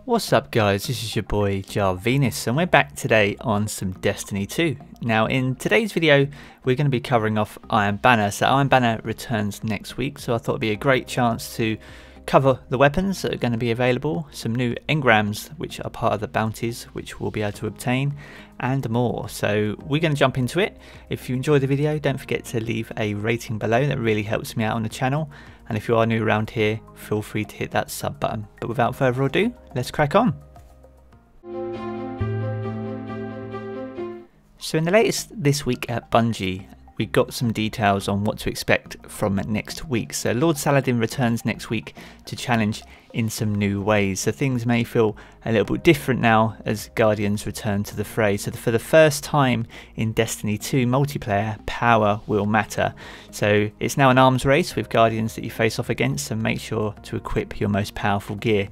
What's up guys, this is your boy Jarvenus and we're back today on some Destiny 2. Now in today's video we're going to be covering off Iron Banner. So Iron Banner returns next week, so I thought it'd be a great chance to cover the weapons that are going to be available, some new engrams which are part of the bounties which we'll be able to obtain, and more. So we're going to jump into it. If you enjoyed the video, don't forget to leave a rating below, that really helps me out on the channel. And if you are new around here, feel free to hit that sub button. But without further ado, let's crack on. So in the latest this week at Bungie, we got some details on what to expect from next week. So Lord Saladin returns next week to challenge in some new ways. So things may feel a little bit different now as Guardians return to the fray. So for the first time in Destiny 2 multiplayer, power will matter. So it's now an arms race with Guardians that you face off against, so make sure to equip your most powerful gear.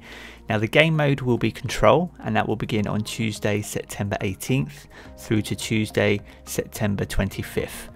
Now the game mode will be Control, and that will begin on Tuesday, September 18th through to Tuesday, September 25th.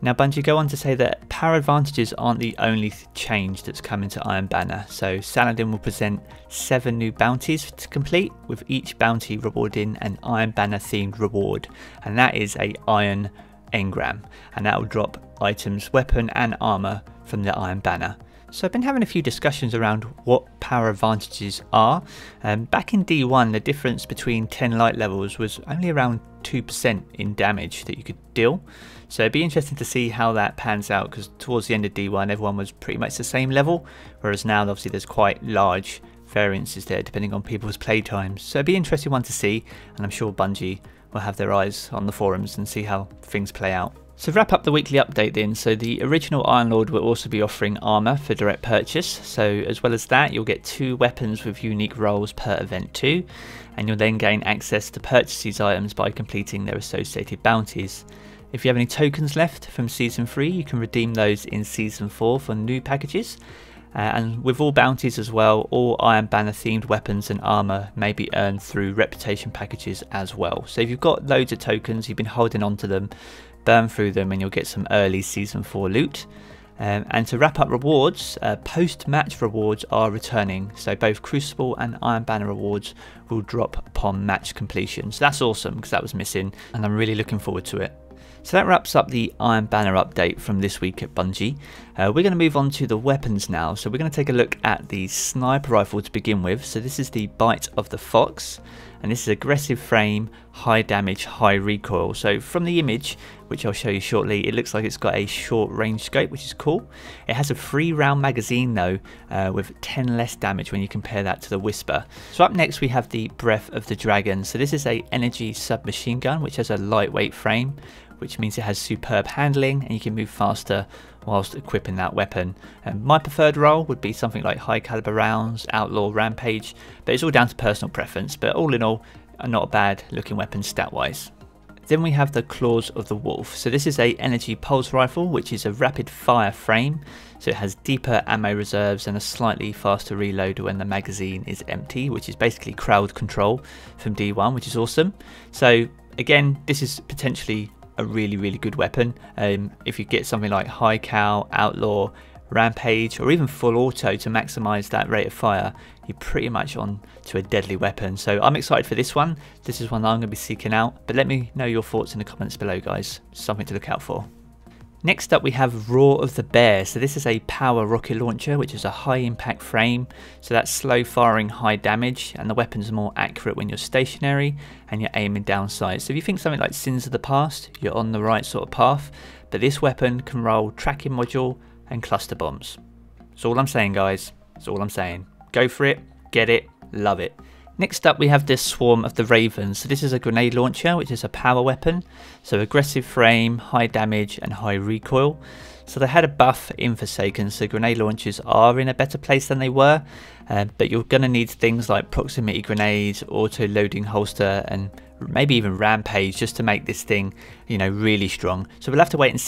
Now Bungie go on to say that power advantages aren't the only change that's coming to Iron Banner. So Saladin will present 7 new bounties to complete, with each bounty rewarding an Iron Banner themed reward, and that is a Iron Engram, and that will drop items, weapon and armor from the Iron Banner. So I've been having a few discussions around what power advantages are. Back in D1 the difference between 10 light levels was only around 2% in damage that you could deal. So it'd be interesting to see how that pans out, because towards the end of D1 everyone was pretty much the same level, whereas now obviously there's quite large variances there depending on people's playtimes. So it'd be an interesting one to see, and I'm sure Bungie will have their eyes on the forums and see how things play out. So to wrap up the weekly update then, so the original Iron Lord will also be offering armour for direct purchase. So as well as that, you'll get 2 weapons with unique roles per event too, and you'll then gain access to purchase these items by completing their associated bounties. If you have any tokens left from Season 3, you can redeem those in Season 4 for new packages. And with all bounties as well, all Iron Banner themed weapons and armour may be earned through reputation packages as well. So if you've got loads of tokens, you've been holding on to them, burn through them and you'll get some early Season 4 loot. And to wrap up rewards, post-match rewards are returning, so both Crucible and Iron Banner rewards will drop upon match completion. So that's awesome, because that was missing and I'm really looking forward to it. So that wraps up the Iron Banner update from this week at Bungie. We're going to move on to the weapons now. So we're going to take a look at the sniper rifle to begin with. So this is the Bite of the Fox, and this is aggressive frame, high damage, high recoil. So from the image, which I'll show you shortly, it looks like it's got a short range scope, which is cool. It has a 3-round magazine though, with 10 less damage when you compare that to the Whisper. So up next we have the Breath of the Dragon. So this is a energy submachine gun which has a lightweight frame, which means it has superb handling and you can move faster whilst equipping that weapon. My preferred role would be something like high caliber rounds, outlaw, rampage, but it's all down to personal preference. But all in all, not a bad looking weapon stat wise. Then we have the Claws of the Wolf. So this is a energy pulse rifle, which is a rapid fire frame. So it has deeper ammo reserves and a slightly faster reload when the magazine is empty, which is basically crowd control from D1, which is awesome. So again, this is potentially a really good weapon. If you get something like high cal, outlaw, rampage, or even full auto to maximize that rate of fire, you're pretty much on to a deadly weapon. So I'm excited for this one. This is one that I'm going to be seeking out, but let me know your thoughts in the comments below guys. Something to look out for. Next up we have Roar of the Bear. So this is a power rocket launcher, which is a high impact frame. So that's slow firing, high damage, and the weapon's more accurate when you're stationary and you're aiming down sights. So if you think something like Sins of the Past, you're on the right sort of path. But this weapon can roll tracking module and cluster bombs. That's all I'm saying guys, that's all I'm saying. Go for it, get it, love it. Next up we have this Swarm of the Ravens. So this is a grenade launcher, which is a power weapon. So aggressive frame, high damage and high recoil. So they had a buff in Forsaken, so grenade launchers are in a better place than they were. But you're going to need things like proximity grenades, auto loading holster and maybe even rampage just to make this thing, you know, really strong. So we'll have to wait and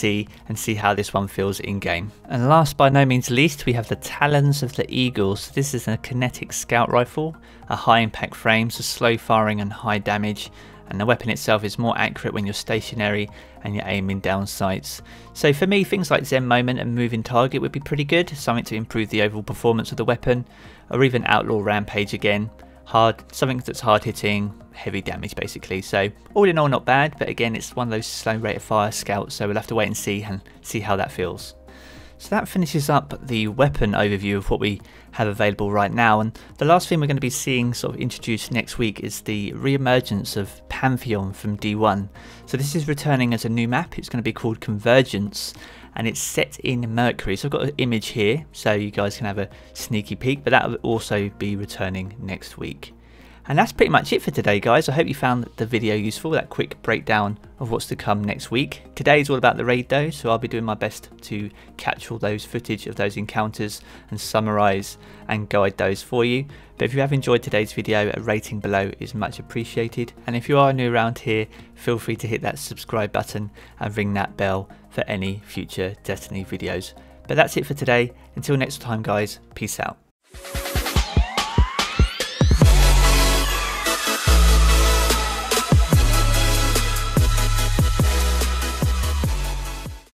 see how this one feels in game. And last by no means least, we have the Talons of the Eagle. So this is a kinetic scout rifle, a high impact frame, so slow firing and high damage, and the weapon itself is more accurate when you're stationary and you're aiming down sights. So for me, things like Zen Moment and Moving Target would be pretty good, something to improve the overall performance of the weapon, or even Outlaw Rampage again. something that's hard hitting, heavy damage basically. So all in all, not bad, but again, it's one of those slow rate of fire scouts, so we'll have to wait and see how that feels. So that finishes up the weapon overview of what we have available right now, and the last thing we're going to be seeing sort of introduced next week is the re-emergence of Pantheon from D1. So this is returning as a new map. It's going to be called Convergence, and it's set in Mercury. So I've got an image here so you guys can have a sneaky peek, but that will also be returning next week. And that's pretty much it for today, guys. I hope you found the video useful, that quick breakdown of what's to come next week. Today is all about the raid though, so I'll be doing my best to catch all those footage of those encounters and summarise and guide those for you. But if you have enjoyed today's video, a rating below is much appreciated. And if you are new around here, feel free to hit that subscribe button and ring that bell for any future Destiny videos. But that's it for today. Until next time, guys, peace out.